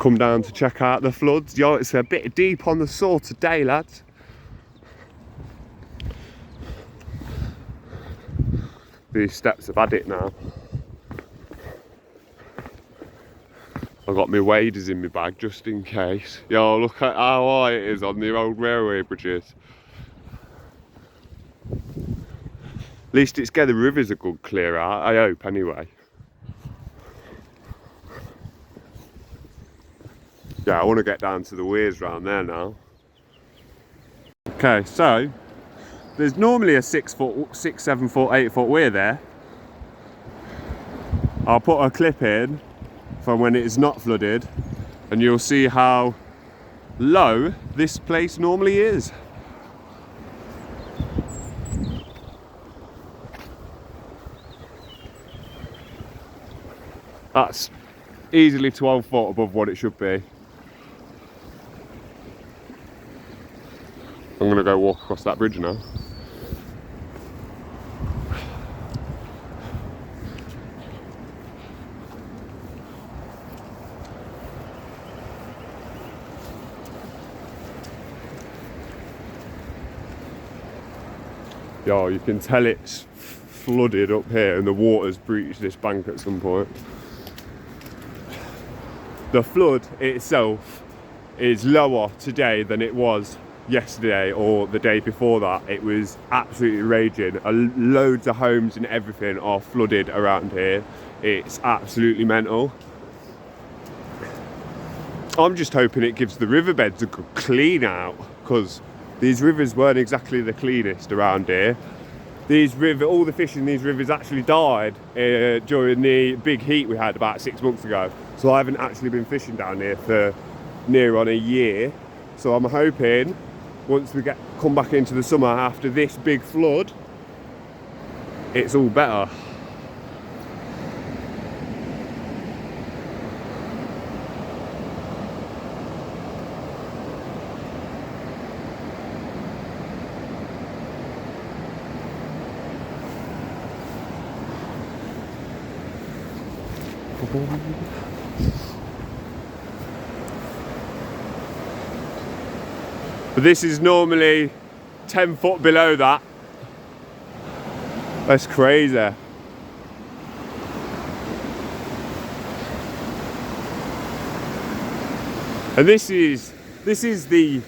come down to check out the floods. Yo, it's a bit deep on the Soar today, lads. These steps have had it now. I've got my waders in my bag just in case. Yo, look at how high it is on the old railway bridges. At least it's get the rivers a good clear out, I hope anyway. Yeah, I want to get down to the weirs round there now. Okay, so there's normally a 6 foot, 6, 7 foot, 8 foot weir there. I'll put a clip in from when it is not flooded and you'll see how low this place normally is. That's easily 12 foot above what it should be. I'm gonna go walk across that bridge now. Yo, you can tell it's flooded up here and the water's breached this bank at some point. The flood itself is lower today than it was yesterday or the day before that. It was absolutely raging. Loads of homes and everything are flooded around here. It's absolutely mental. I'm just hoping it gives the riverbeds a good clean out, because these rivers weren't exactly the cleanest around here. All the fish in these rivers actually died during the big heat we had about 6 months ago. So I haven't actually been fishing down here for near on a year. So I'm hoping once we come back into the summer after this big flood, it's all better. But this is normally 10 foot below that. That's crazy. And this is the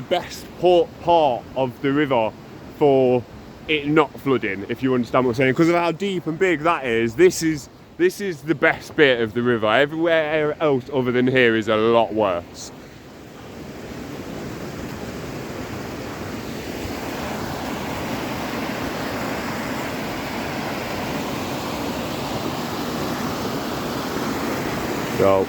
best part of the river for it not flooding, if you understand what I'm saying, because of how deep and big that is. This is the best bit of the river. Everywhere else other than here is a lot worse. So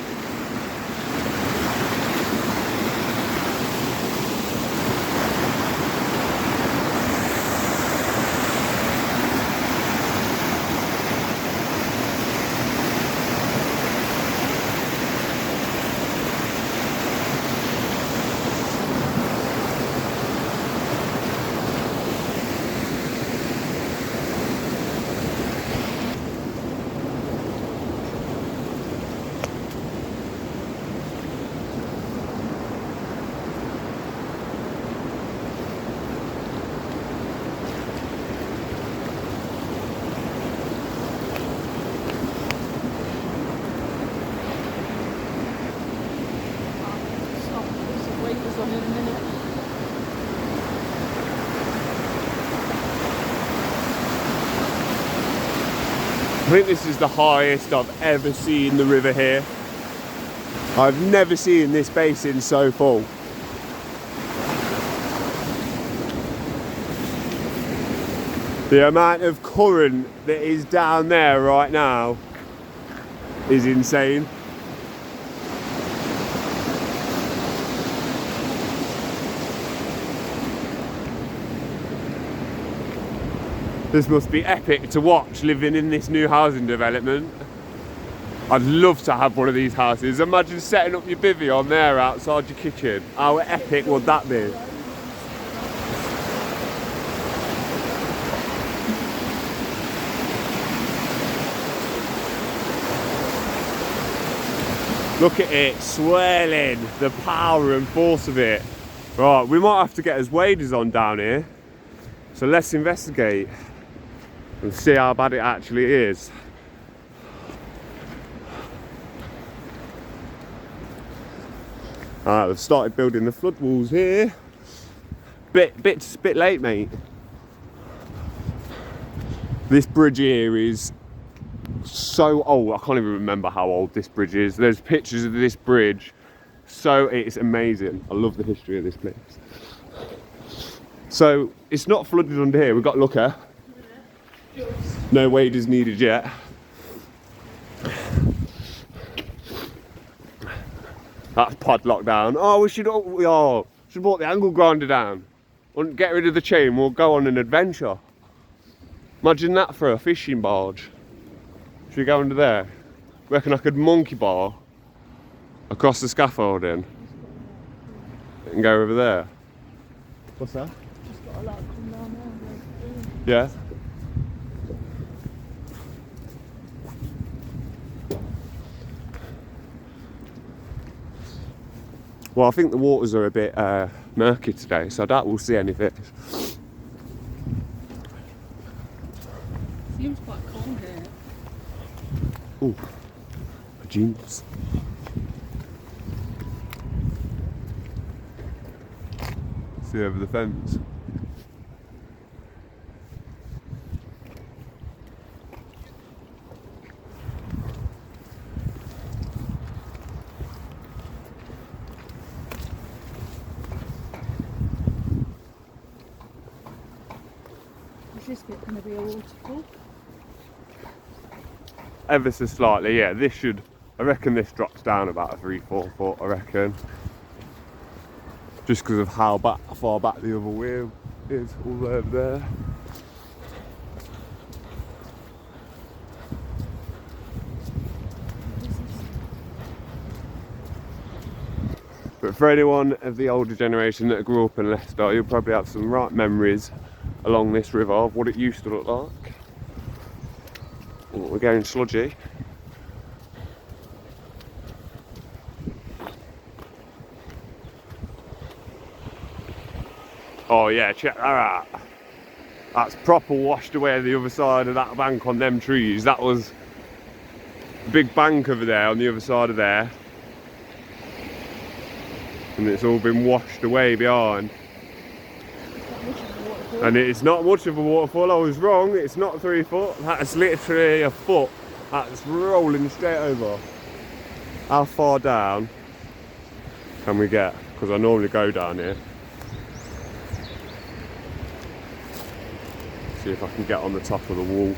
I think this is the highest I've ever seen the river here. I've never seen this basin so full. The amount of current that is down there right now is insane. This must be epic to watch living in this new housing development. I'd love to have one of these houses. Imagine setting up your bivvy on there outside your kitchen. How epic would that be? Look at it swirling, the power and force of it. Right, we might have to get us waders on down here. So let's investigate and see how bad it actually is. Alright, they've started building the flood walls here. Bit late, mate. This bridge here is so old. I can't even remember how old this bridge is. There's pictures of this bridge. So it's amazing. I love the history of this place. So it's not flooded under here. We've got Looker. No waders needed yet. That's padlocked down. Oh, we should have brought the angle grinder down. Get rid of the chain. We'll go on an adventure. Imagine that for a fishing barge. Should we go under there? Reckon I could monkey bar across the scaffolding and go over there. What's that? Just got a lot come down there. Yeah. Well, I think the waters are a bit murky today, so I doubt we'll see any fish. Seems quite calm here. Ooh, a genius. See over the fence. Is this bit going to be a waterfall? Ever so slightly, yeah. This should, I reckon this drops down about a 3-4 foot, I reckon. Just because of how far back the other wheel is, all over there. But for anyone of the older generation that grew up in Leicester, you'll probably have some right memories along this river of what it used to look like. Oh, we're going sludgy. Oh yeah, check that out. That's proper washed away the other side of that bank on them trees. That was a big bank over there on the other side of there. And it's all been washed away behind. And it's not much of a waterfall. I was wrong, it's not 3 foot. That's literally a foot. That's rolling straight over. How far down can we get? Because I normally go down here. See if I can get on the top of the wall.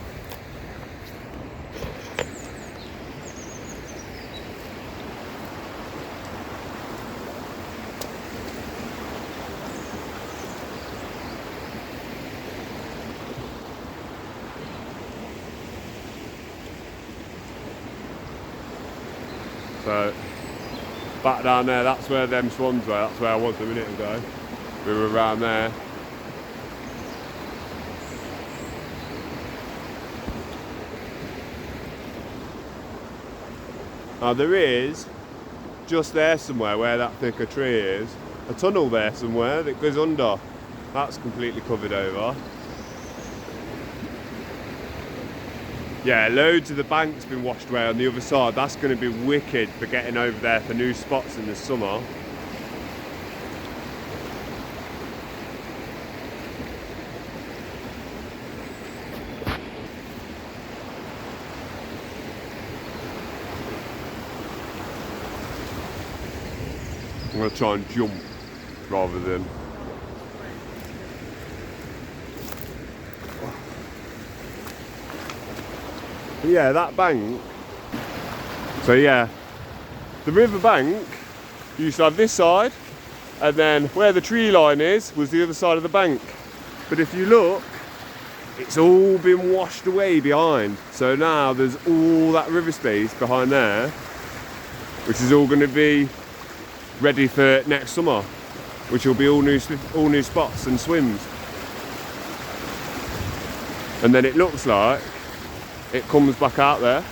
So, back down there, that's where them swans were. That's where I was a minute ago. We were around there. Now there is, just there somewhere where that thicker tree is, a tunnel there somewhere that goes under. That's completely covered over. Yeah, loads of the bank's been washed away on the other side. That's going to be wicked for getting over there for new spots in the summer. I'm going to try and jump rather than... But yeah, that bank. So yeah, the river bank used to have this side, and then where the tree line is was the other side of the bank. But if you look, it's all been washed away behind. So now there's all that river space behind there, which is all going to be ready for next summer, which will be all new spots and swims. And then it looks like it comes back out there.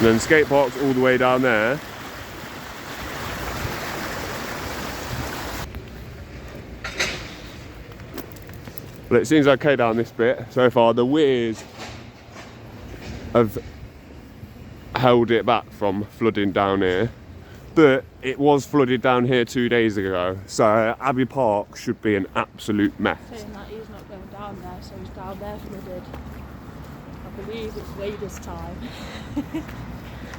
And then skate park's all the way down there. Well, it seems okay down this bit so far. The weirs have held it back from flooding down here, but it was flooded down here 2 days ago, so Abbey Park should be an absolute mess. Saying that he's not going down there, so he's down there flooded. I believe it's Wader's time.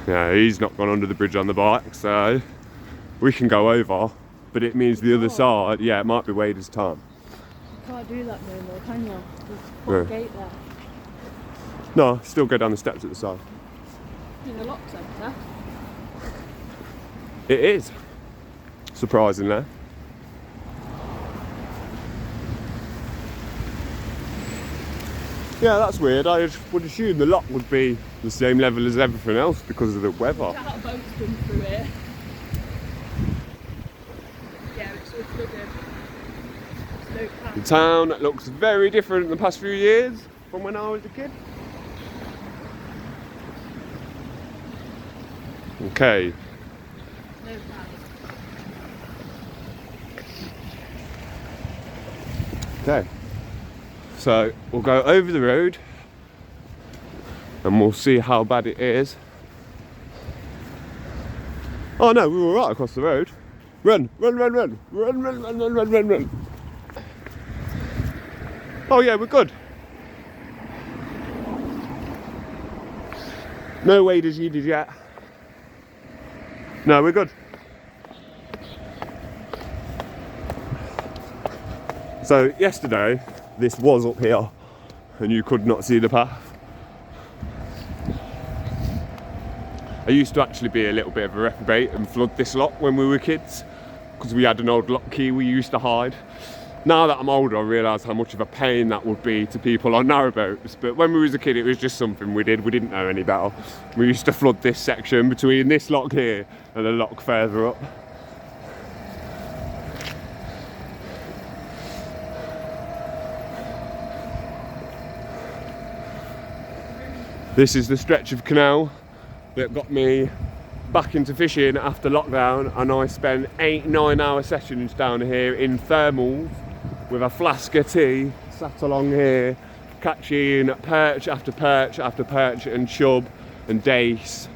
Yeah, he's not gone under the bridge on the bike, so we can go over, but it means the other side, yeah, it might be Wader's time. You can't do that no more, can you? There's a gate there. No, still go down the steps at the side. In the lock centre. It is, surprisingly. Yeah, that's weird. I would assume the lock would be the same level as everything else because of the weather. Look how a boat's been through here. Yeah, it's all flooded. There's no path. The town looks very different in the past few years from when I was a kid. Okay. No path. Okay. So we'll go over the road and we'll see how bad it is. Oh no, we were right across the road. Run, run, run, run, run, run, run, run, run, run, run. Oh yeah, we're good. No waders needed yet. No, we're good. So yesterday, this was up here and you could not see the path. I used to actually be a little bit of a reprobate and flood this lot when we were kids because we had an old lock key we used to hide. Now that I'm older, I realise how much of a pain that would be to people on narrowboats, but when we was a kid it was just something we did. We didn't know any better. We used to flood this section between this lock here and the lock further up. This is the stretch of canal that got me back into fishing after lockdown, and I spent 8-9 hour sessions down here in thermals with a flask of tea sat along here catching perch after perch after perch and chub and dace,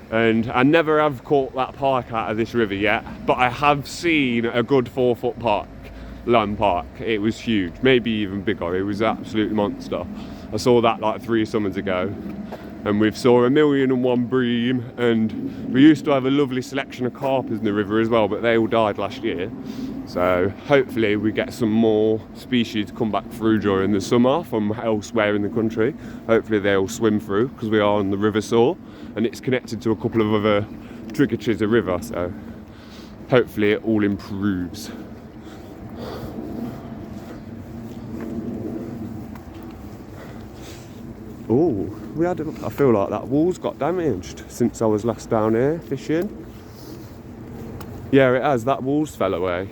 and I never have caught that pike out of this river yet, but I have seen a good 4-foot pike, land pike. It was huge, maybe even bigger. It was an absolute monster. I saw that like 3 summers ago. And we've saw 1,000,001 bream, and we used to have a lovely selection of carpers in the river as well, but they all died last year. So hopefully we get some more species come back through during the summer from elsewhere in the country. Hopefully they'll swim through because we are on the River Soar and it's connected to a couple of other tributaries of the river, so hopefully it all improves. Oh, I feel like that wall's got damaged since I was last down here fishing. Yeah, it has. That wall's fell away.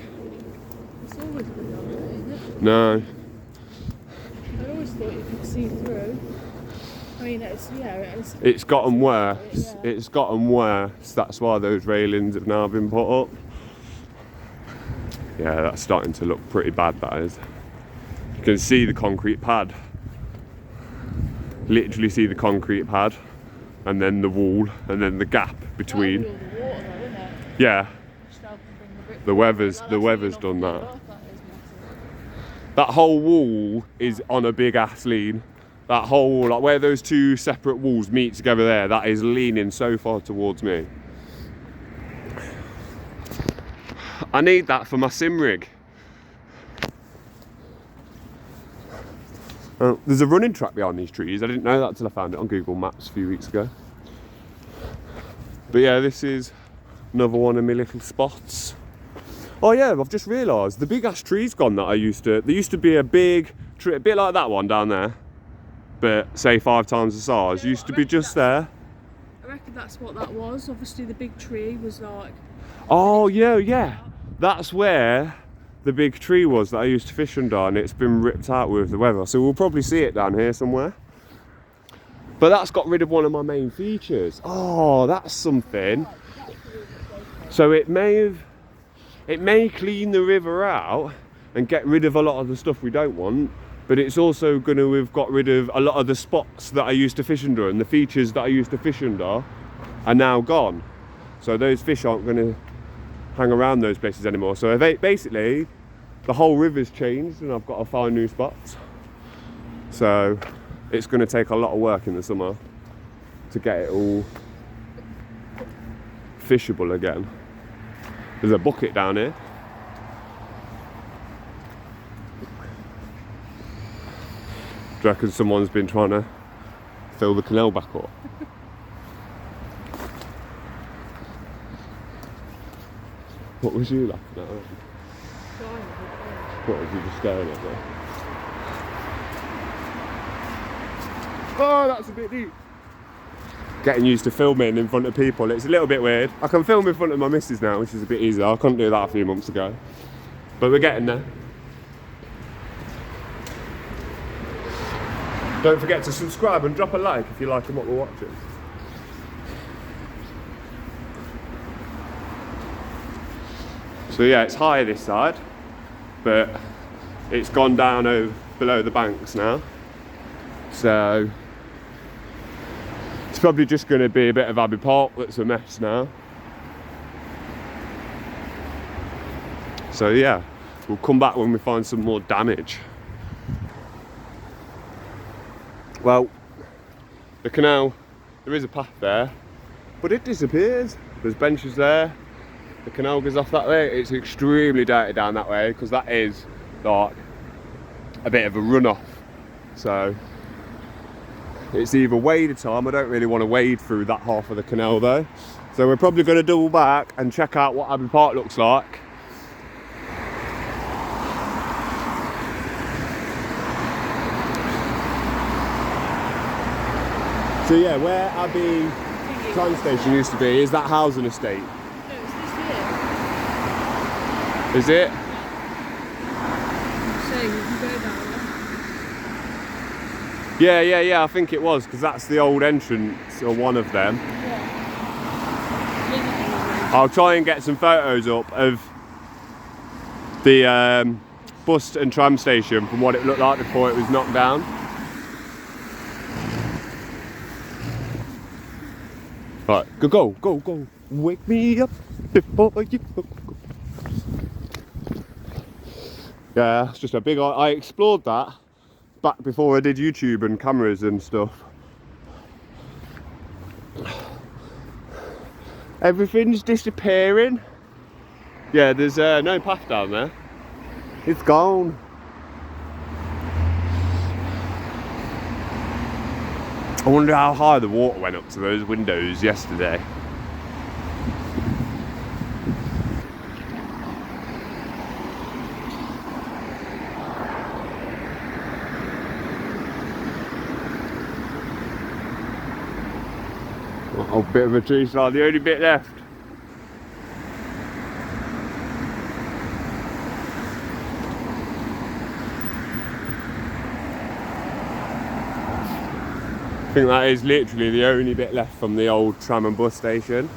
It's always been that way, isn't it? No. I always thought you could see through. I mean, It's gotten worse. Yeah. It's gotten worse. That's why those railings have now been put up. Yeah, that's starting to look pretty bad, that is. You can see the concrete pad. Literally see the concrete pad, and then the wall, and then the gap between. All the water though, isn't it? Yeah, Just helping bring the brick the weather's back. the That's weather's enough done to that. get off, that is massive. That whole wall is on a big ass lean. That whole, like where those two separate walls meet together there, that is leaning so far towards me. I need that for my sim rig. There's a running track behind these trees. I didn't know that until I found it on Google Maps a few weeks ago. But yeah, this is another one of my little spots. Oh yeah, I've just realised the big ash tree's gone that there used to be a big tree, a bit like that one down there, but say 5 times the size. Yeah, Used to be just there. I reckon that's what that was. Obviously the big tree was like... Oh yeah. That's where the big tree was that I used to fish under, and it's been ripped out with the weather. So we'll probably see it down here somewhere. But that's got rid of one of my main features. Oh, that's something. So it may clean the river out and get rid of a lot of the stuff we don't want, but it's also going to have got rid of a lot of the spots that I used to fish under, and the features that I used to fish under are now gone. So those fish aren't going to hang around those places anymore. So basically the whole river's changed and I've got to find new spots. So it's going to take a lot of work in the summer to get it all fishable again. There's a bucket down here. Do you reckon someone's been trying to fill the canal back up? What was you laughing at? What was you just staring at me? Oh, that's a bit deep. Getting used to filming in front of people, it's a little bit weird. I can film in front of my missus now, which is a bit easier. I couldn't do that a few months ago. But we're getting there. Don't forget to subscribe and drop a like if you're liking what we're watching. So yeah, it's higher this side, but it's gone down below the banks now. So it's probably just going to be a bit of Abbey Park that's a mess now. So yeah, we'll come back when we find some more damage. Well, the canal, there is a path there, but it disappears. There's benches there. The canal goes off that way. It's extremely dirty down that way because that is like a bit of a runoff. So it's either wade time. I don't really want to wade through that half of the canal though. So we're probably going to double back and check out what Abbey Park looks like. So yeah, where Abbey tram station used to be is that housing estate. No, it's this here. Is it? So you can go down there. Yeah, I think it was, because that's the old entrance, or one of them. Yeah. I'll try and get some photos up of the bus and tram station from what it looked like before it was knocked down. Right, go, wake me up before you go. Yeah, it's just a big, I explored that back before I did YouTube and cameras and stuff. Everything's disappearing. Yeah, there's no path down there. It's gone. I wonder how high the water went up to those windows yesterday. Oh, bit of a tree slide, the only bit left. I think that is literally the only bit left from the old tram and bus station.